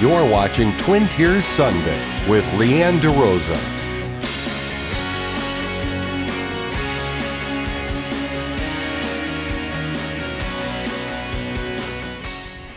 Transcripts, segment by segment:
You're watching Twin Tiers Sunday with Leanne DeRosa.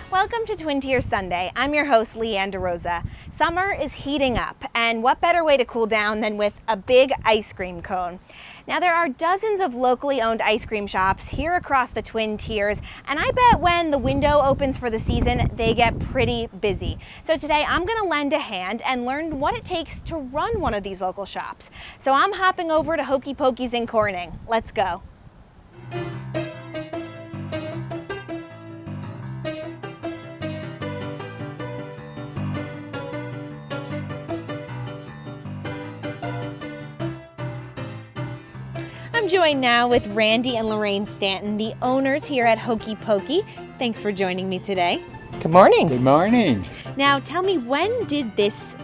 Welcome to Twin Tiers Sunday. I'm your host, Leanne DeRosa. Summer is heating up, and what better way to cool down than with a big ice cream cone? Now, there are dozens of locally owned ice cream shops here across the Twin Tiers, and I bet when the window opens for the season, they get pretty busy. So today, I'm going to lend a hand and learn what it takes to run one of these local shops. So I'm hopping over to Hokey Pokey's in Corning. Let's go. I'm joined now with Randy and Lorraine Stanton, the owners here at Hokey Pokey. Thanks for joining me today. Good morning. Good morning. Now, tell me, when did this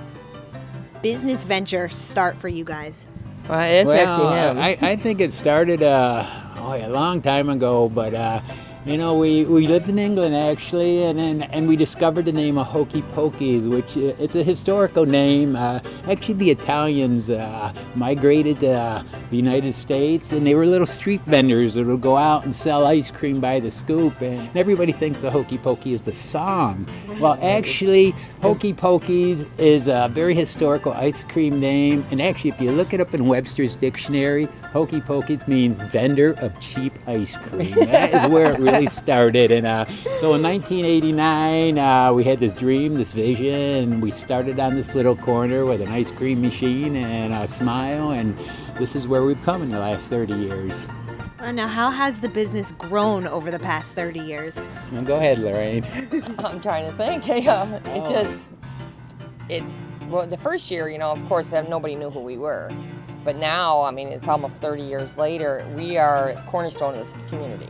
business venture start for you guys? Well, it's actually him. I think it started a long time ago, but we lived in England actually, and we discovered the name of Hokey Pokeys, which it's a historical name. Actually, the Italians migrated to the United States, and they were little street vendors that would go out and sell ice cream by the scoop, and everybody thinks the Hokey Pokey is the song. Well, actually, Hokey Pokey is a very historical ice cream name, and actually, if you look it up in Webster's dictionary, Hokey Pokey's means vendor of cheap ice cream. That is where it really started. And so in 1989, we had this dream, this vision, and we started on this little corner with an ice cream machine and a smile, and this is where we've come in the last 30 years. Now, how has the business grown over the past 30 years? Well, go ahead, Lorraine. I'm trying to think. Well, the first year, of course, nobody knew who we were. But now, it's almost 30 years later, we are a cornerstone of this community.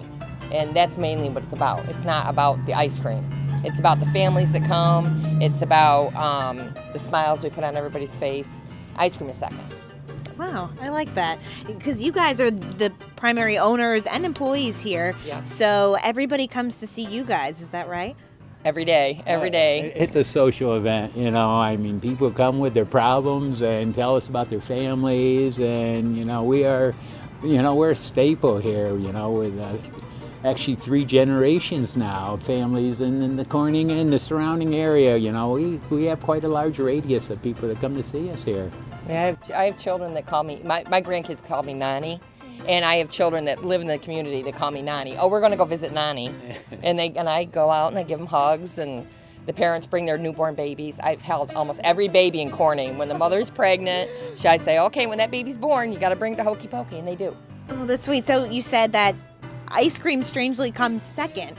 And that's mainly what it's about. It's not about the ice cream. It's about the families that come. It's about the smiles we put on everybody's face. Ice cream is second. Wow, I like that. Because you guys are the primary owners and employees here. Yeah. So everybody comes to see you guys, is that right? Every day. It's a social event, people come with their problems and tell us about their families, and, we're a staple here, with actually 3 generations now, families in the Corning and the surrounding area. We have quite a large radius of people that come to see us here. I have children that call me, my grandkids call me Nani. And I have children that live in the community that call me Nani. Oh, we're going to go visit Nani. And I go out and I give them hugs, and the parents bring their newborn babies. I've held almost every baby in Corning. When the mother's pregnant, I say, okay, when that baby's born, you got to bring it to Hokey Pokey, and they do. Oh, that's sweet. So you said that ice cream strangely comes second.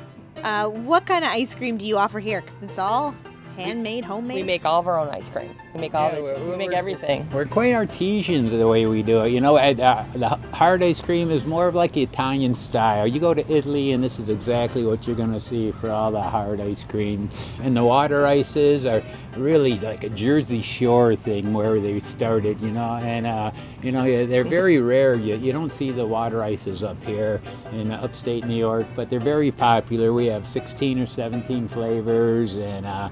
What kind of ice cream do you offer here? Because it's all handmade, homemade? We make all of our own ice cream. We make we make everything. We're quite artisans the way we do it. The hard ice cream is more of like the Italian style. You go to Italy, and this is exactly what you're going to see for all the hard ice cream. And the water ices are really like a Jersey Shore thing where they started, they're very rare. You don't see the water ices up here in upstate New York, but they're very popular. We have 16 or 17 flavors, and a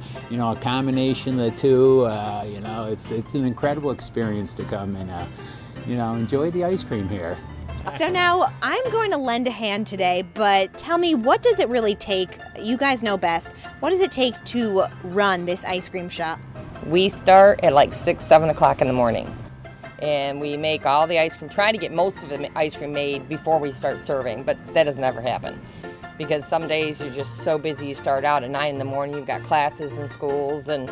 combination of the two. It's an incredible experience to come and enjoy the ice cream here. So now I'm going to lend a hand today, but tell me, what does it really take? You guys know best. What does it take to run this ice cream shop? We start at like 6, 7 o'clock in the morning. And we make all the ice cream, try to get most of the ice cream made before we start serving, but that doesn't ever happen. Because some days you're just so busy, you start out at 9 in the morning, you've got classes and schools, and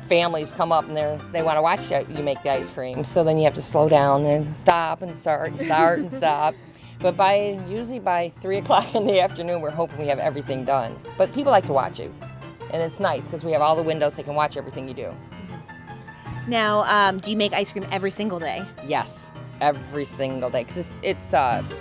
families come up and they want to watch you make the ice cream. So then you have to slow down and stop and start and stop. But usually by 3 o'clock in the afternoon, we're hoping we have everything done. But people like to watch you, and it's nice because we have all the windows, they can watch everything you do. Now, do you make ice cream every single day? Yes, every single day, because it's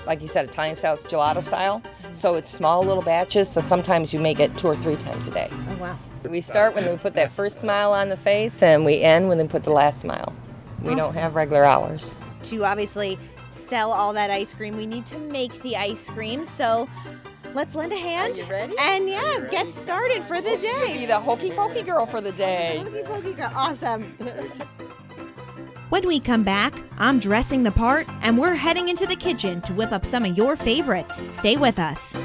like you said, Italian style, it's gelato style. So it's small little batches, so sometimes you make it 2 or 3 times a day. Oh, wow. We start when we put that first smile on the face, and we end when we put the last smile. We don't have regular hours. To obviously sell all that ice cream, we need to make the ice cream. So let's lend a hand. Are you ready? And yeah, get started for the Be day. the Hokey Pokey girl for the day. Hokey Pokey girl, awesome. When we come back, I'm dressing the part, and we're heading into the kitchen to whip up some of your favorites. Stay with us.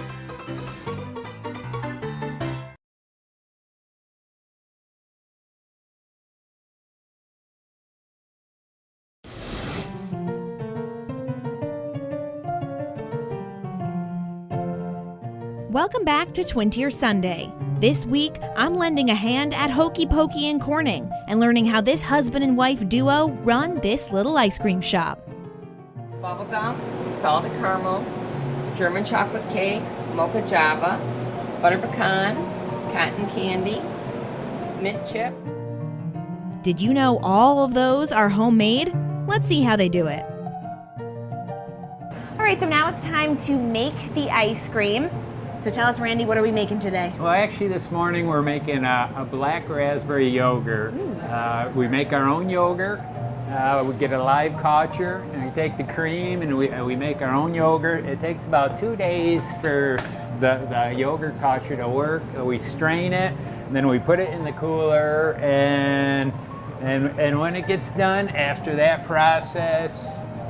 Welcome back to Twin Tier Sunday. This week, I'm lending a hand at Hokey Pokey in Corning and learning how this husband and wife duo run this little ice cream shop. Bubblegum, salted caramel, German chocolate cake, mocha java, butter pecan, cotton candy, mint chip. Did you know all of those are homemade? Let's see how they do it. All right, so now it's time to make the ice cream. So tell us, Randy, what are we making today? Well, actually, this morning we're making a black raspberry yogurt. We make our own yogurt. We get a live culture, and we take the cream, and we make our own yogurt. It takes about 2 days for the yogurt culture to work. We strain it, and then we put it in the cooler, and when it gets done, after that process,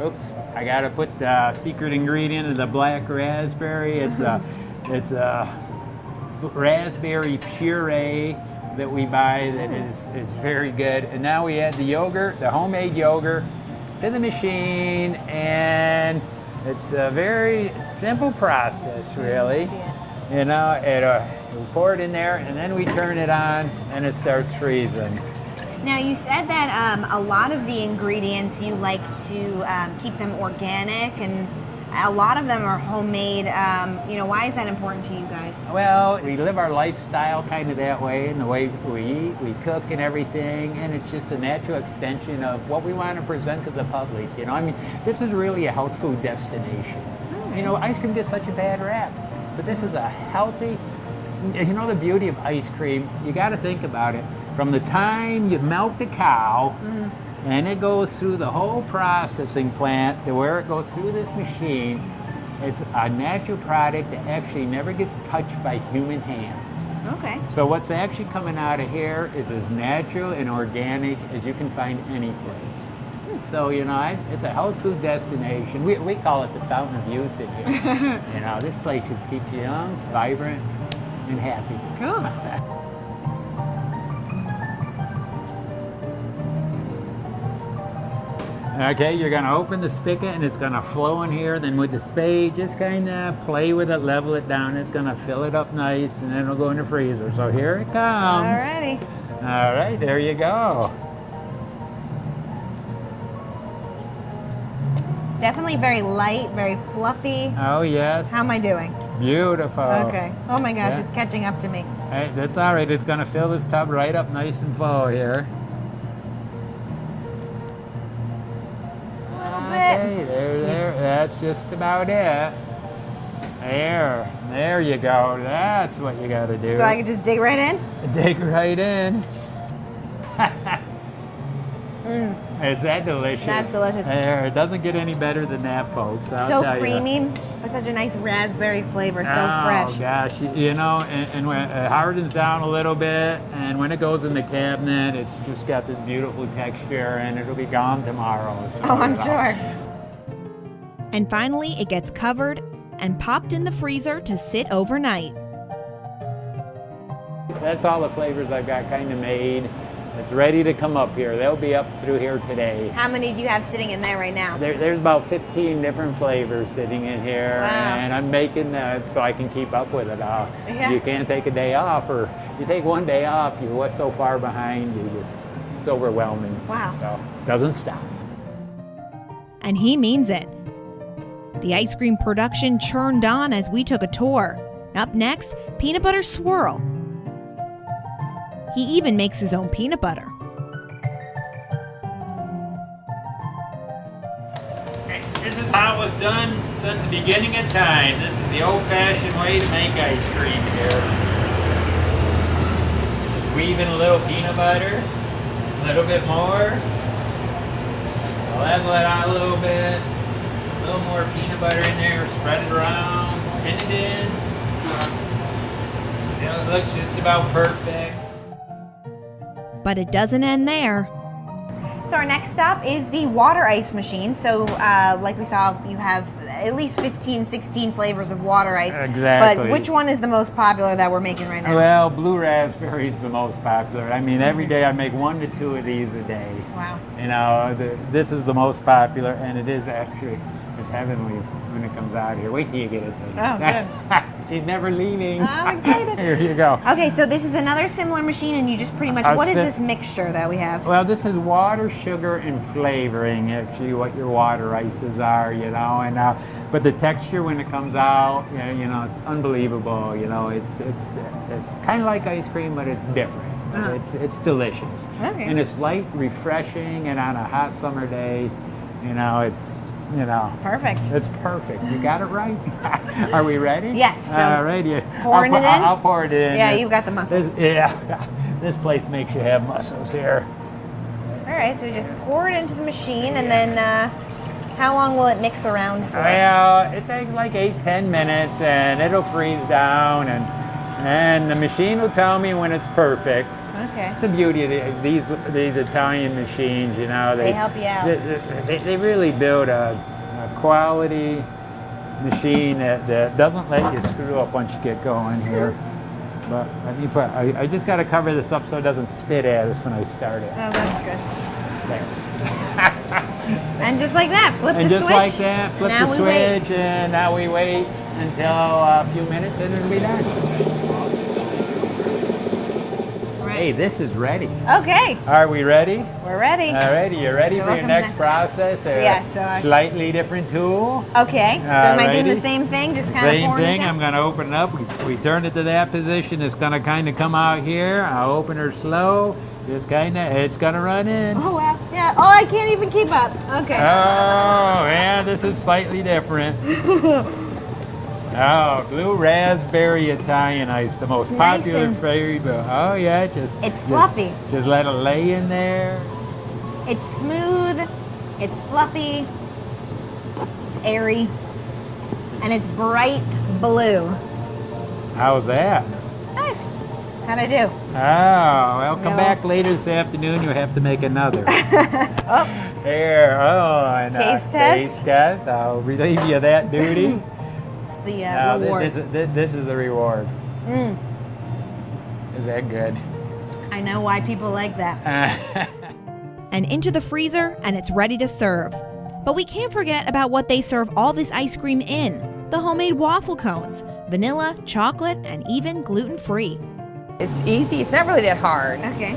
oops, I gotta put the secret ingredient of the black raspberry. It's a raspberry puree that we buy that is very good. And now we add the yogurt, the homemade yogurt, to the machine, and it's a very simple process, really. You know, we pour it in there, and then we turn it on, and it starts freezing. Now, you said that a lot of the ingredients you like to keep them organic, and a lot of them are homemade. Why is that important to you guys? Well, we live our lifestyle kind of that way, and the way we eat, we cook and everything, and it's just a natural extension of what we want to present to the public. You know, I mean, this is really a health food destination. You know, ice cream gets such a bad rap, but this is a healthy, you know, the beauty of ice cream, you got to think about it. From the time you milk the cow, and it goes through the whole processing plant to where it goes through this machine, it's a natural product that actually never gets touched by human hands. Okay. So what's actually coming out of here is as natural and organic as you can find any place. So, you know, it's a health food destination. We call it the fountain of youth in here. You know, this place just keeps you young, vibrant, and happy. Cool. Okay, you're gonna open the spigot and it's gonna flow in here. Then with the spade, just kind of play with it, level it down. It's gonna fill it up nice, and then it'll go in the freezer. So here it comes. Alrighty. All right, there you go. Definitely very light, very fluffy. Oh yes. How am I doing? Beautiful. Okay. Oh my gosh, Yeah. it's catching up to me. Hey, that's all right. It's gonna fill this tub right up nice and full here. A little bit. Okay, there. That's just about it. There you go. That's what you gotta do. So I can just dig right in? Dig right in. Is that delicious? That's delicious. There, it doesn't get any better than that, folks. I'll So tell creamy, you. with such a nice raspberry flavor, so Oh fresh. gosh, you know, and when it hardens down a little bit, and when it goes in the cabinet, it's just got this beautiful texture, and it'll be gone tomorrow. So, Oh, I'm you know. sure. And finally, it gets covered and popped in the freezer to sit overnight. That's all the flavors I've got kind of made. It's ready to come up here. They'll be up through here today. How many do you have sitting in there right now? There's about 15 different flavors sitting in here, Wow. and I'm making that so I can keep up with it all. Yeah. You can't take a day off, or you take one day off, you're so far behind, it's overwhelming. Wow. So, doesn't stop. And he means it. The ice cream production churned on as we took a tour. Up next, peanut butter swirl. He even makes his own peanut butter. This is how it was done since the beginning of time. This is the old-fashioned way to make ice cream here. Weave in a little peanut butter, a little bit more. Level it out a little bit. A little more peanut butter in there, spread it around, spin it in. It looks just about perfect. But it doesn't end there. So our next stop is the water ice machine. So like we saw, you have at least 15, 16 flavors of water ice. Exactly. But which one is the most popular that we're making right now? Well, blue raspberry is the most popular. I mean, every day I make 1 to 2 of these a day. Wow. You know, this is the most popular, and it is actually, it's heavenly when it comes out here. Wait till you get it. Oh, good. She's never leaving. I'm excited. Here you go. Okay, so this is another similar machine, and you just pretty much, what is this mixture that we have? Well, this is water, sugar, and flavoring, actually, what your water ices are, you know, and but the texture when it comes out, you know, it's unbelievable, you know, it's kind of like ice cream, but it's different. Uh-huh. It's delicious. Okay. And it's light, refreshing, and on a hot summer day, you know, it's, you know. Perfect. It's perfect. You got it right. Are we ready? Yes. So All right. pouring it in? I'll pour it in. Yeah, you've got the muscles. This place makes you have muscles here. All right, so we just pour it into the machine, and then how long will it mix around for? Well, it takes like 8-10 minutes, and it'll freeze down, and the machine will tell me when it's perfect. Okay. It's the beauty of these Italian machines, you know. They help you out. They really build a quality machine that doesn't let you screw up once you get going here. But let me I just got to cover this up so it doesn't spit at us when I start it. Oh, that's good. There. And just like that, flip the And switch. just like that, flip Now the we wait. switch, and now we wait until a few minutes and it'll be done. Hey, this is ready. Okay, Are we ready? we're ready. Alrighty, you ready So for your welcome next to- process? Yes, so I- Slightly different tool. Okay, so am I doing the Alrighty. same thing? Just kind of Same pouring thing, it I'm down? gonna open it up. We turn it to that position. It's gonna kind of come out here. I'll open her slow. Just kind of, it's gonna run in. Oh, wow. Yeah. Oh, I can't even keep up. Okay. Oh, yeah, this is slightly different. Oh, blue raspberry Italian ice, the most Nice popular and- flavor. Oh yeah, It's fluffy. Just let it lay in there. It's smooth, it's fluffy, it's airy, and it's bright blue. How's that? Nice. How'd I do? Oh, well, come Yeah. back later this afternoon. You'll have to make another. Oh, Here, oh, and Taste test? Taste test. I'll relieve you of that duty. it's the Now, reward. this is the reward. Mm, Is that good? I know why people like that. And into the freezer, and it's ready to serve. But we can't forget about what they serve all this ice cream in: the homemade waffle cones, vanilla, chocolate, and even gluten-free. It's easy. It's not really that hard. Okay.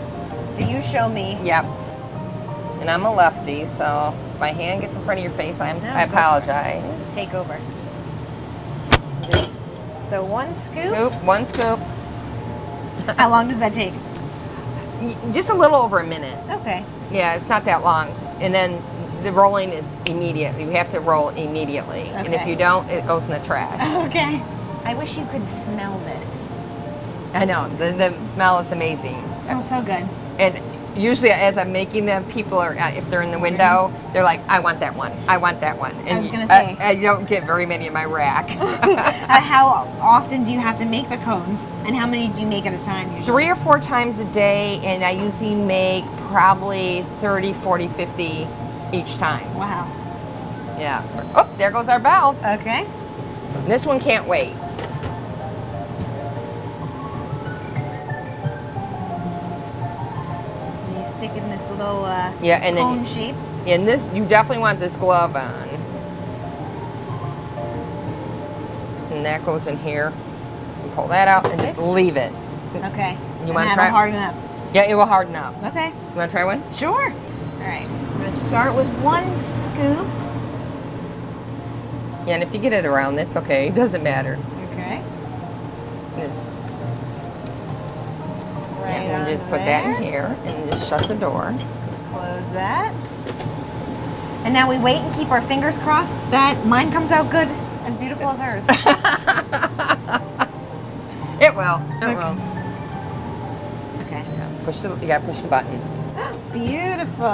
So you show me. Yep. And I'm a lefty, so if my hand gets in front of your face, I No, I go. apologize. Take over. So 1 scoop. Scoop, 1 scoop. How long does that take? Just a little over a minute. Okay. Yeah, it's not that long. And then the rolling is immediate. You have to roll immediately. And if Okay. you don't, it goes in the trash. Okay. I wish you could smell this. I know. The smell is amazing. It smells so good. And usually as I'm making them, people are, if they're in the window, they're like, I want that one. I want that one. And was gonna say. I don't get very many in my rack. How often do you have to make the cones? And how many do you make at a time usually? 3 or 4 times a day, and I usually make probably 30, 40, 50 each time. Wow. Yeah. Oh, there goes our bell. Okay. This one can't wait. And you stick it in its little Yeah, and then cone shape. and this, you definitely want this glove on. And that goes in here. You pull that out and just leave it. Okay. You And wanna that'll try it? harden up. Yeah, it will harden up. Okay. You want to try one? Sure. All right. I'm going to start with 1 scoop. Yeah, and if you get it around, that's okay. It doesn't matter. Okay. Just, Right yeah, and on just put that in there. here and just shut the door. Close that. And now we wait and keep our fingers crossed that mine comes out good, as beautiful as hers. It will. It will. Okay. Yeah, you gotta push the button. Beautiful.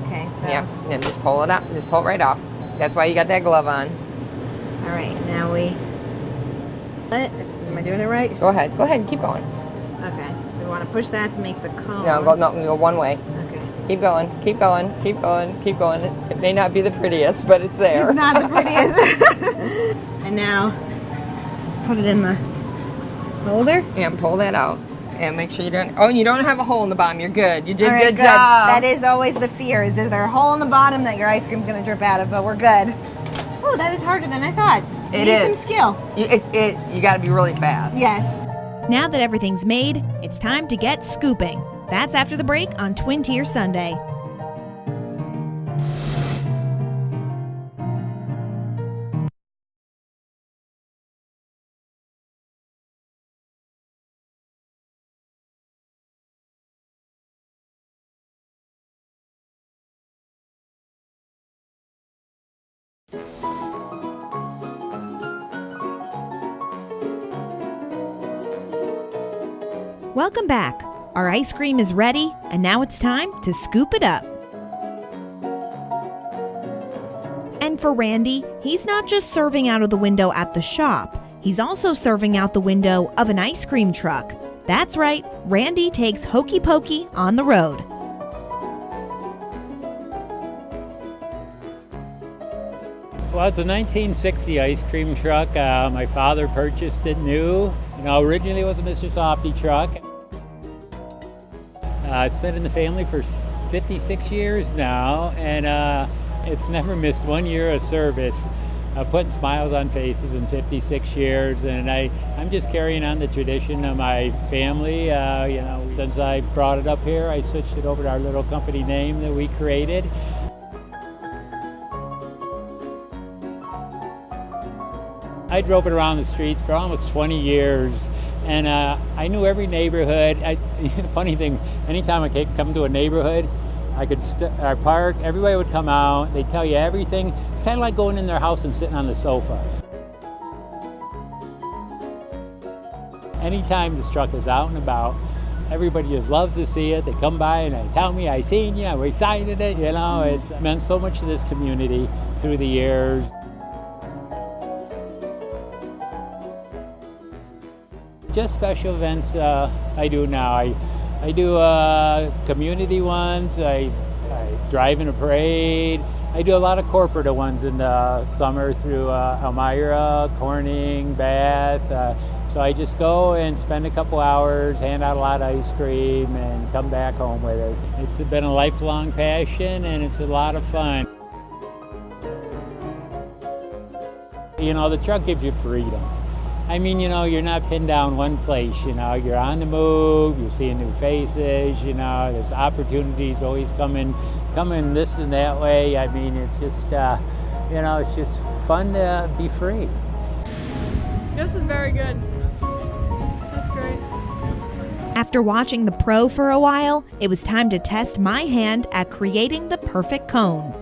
Okay, so. Yeah, and then just pull it out. Just pull it right off. That's why you got that glove on. All right, now we. It's Am I doing it right? Go ahead, keep going. Okay, so we want to push that to make the cone. No, go one way. Okay. Keep going. It may not be the prettiest, but it's there. It's not the prettiest. And now, put it in the holder. And pull that out. And make sure you don't, you don't have a hole in the bottom. You're good. You did All right, good job. That is always the fear, is there a hole in the bottom that your ice cream's going to drip out of, but we're good. Oh, that is harder than I thought. It Need is. some skill. You got to be really fast. Yes. Now that everything's made, it's time to get scooping. That's after the break on Twin Tier Sunday. Welcome back. Our ice cream is ready, and now it's time to scoop it up. And for Randy, he's not just serving out of the window at the shop, he's also serving out the window of an ice cream truck. That's right, Randy takes Hokey Pokey on the road. Well, it's a 1960 ice cream truck. My father purchased it new. Originally it was a Mr. Softy truck. It's been in the family for 56 years now, and it's never missed 1 year of service. Putting smiles on faces in 56 years, and I'm just carrying on the tradition of my family. Since I brought it up here, I switched it over to our little company name that we created. I drove it around the streets for almost 20 years, and I knew every neighborhood. Funny thing, anytime I could come to a neighborhood, I could park, everybody would come out, they'd tell you everything. It's kind of like going in their house and sitting on the sofa. Anytime this truck is out and about, everybody just loves to see it. They come by and they tell me, I seen you, we sighted it, It's meant so much to this community through the years. Just special events I do now. I do community ones, I drive in a parade. I do a lot of corporate ones in the summer through Elmira, Corning, Bath. So I just go and spend a couple hours, hand out a lot of ice cream, and come back home with us. It's been a lifelong passion, and it's a lot of fun. The truck gives you freedom. I mean, you're not pinned down one place, you're on the move, you're seeing new faces, there's opportunities always coming this and that way. I mean, it's just, it's just fun to be free. This is very good. That's great. After watching the pro for a while, it was time to test my hand at creating the perfect cone.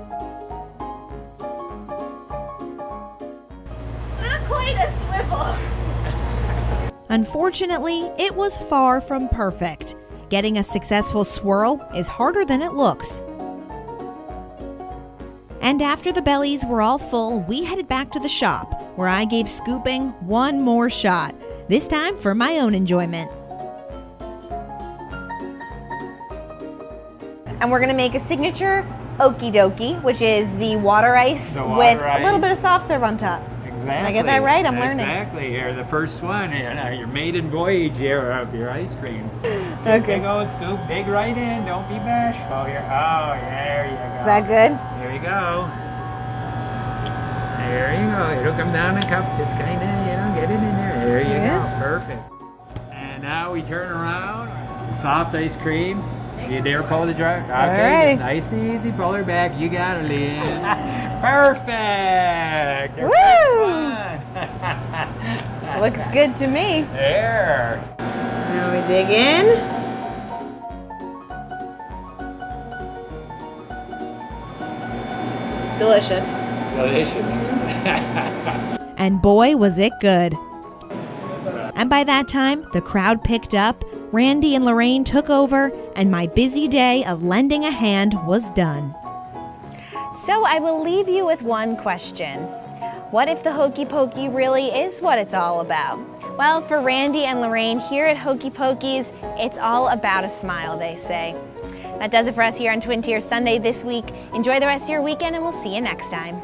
Not quite a swivel. Unfortunately, it was far from perfect. Getting a successful swirl is harder than it looks. And after the bellies were all full, we headed back to the shop, where I gave scooping one more shot, this time for my own enjoyment. And we're gonna make a signature Okie Dokie, which is the water ice with a little bit of soft serve on top. Exactly. Did I get that right? I'm learning. Exactly. Here, the first one, your maiden voyage here of your ice cream. Okay. Big old scoop, dig right in. Don't be bashful here. Oh, there you go. Is that good? There you go. There you go. It'll come down the cup. Just kind of, get it in there. There you go. Perfect. And now we turn around. Soft ice cream. You dare pull the jar? Okay, Alrighty. just nice and easy. Pull her back. You got it, Leanne. Perfect. Woo! Looks good to me. There. Now we dig in. Delicious. Delicious. And boy, was it good. And by that time, the crowd picked up, Randy and Lorraine took over, and my busy day of lending a hand was done. So I will leave you with one question. What if the Hokey Pokey really is what it's all about? Well, for Randy and Lorraine here at Hokey Pokey's, it's all about a smile, they say. That does it for us here on Twin Tiers Sunday this week. Enjoy the rest of your weekend, and we'll see you next time.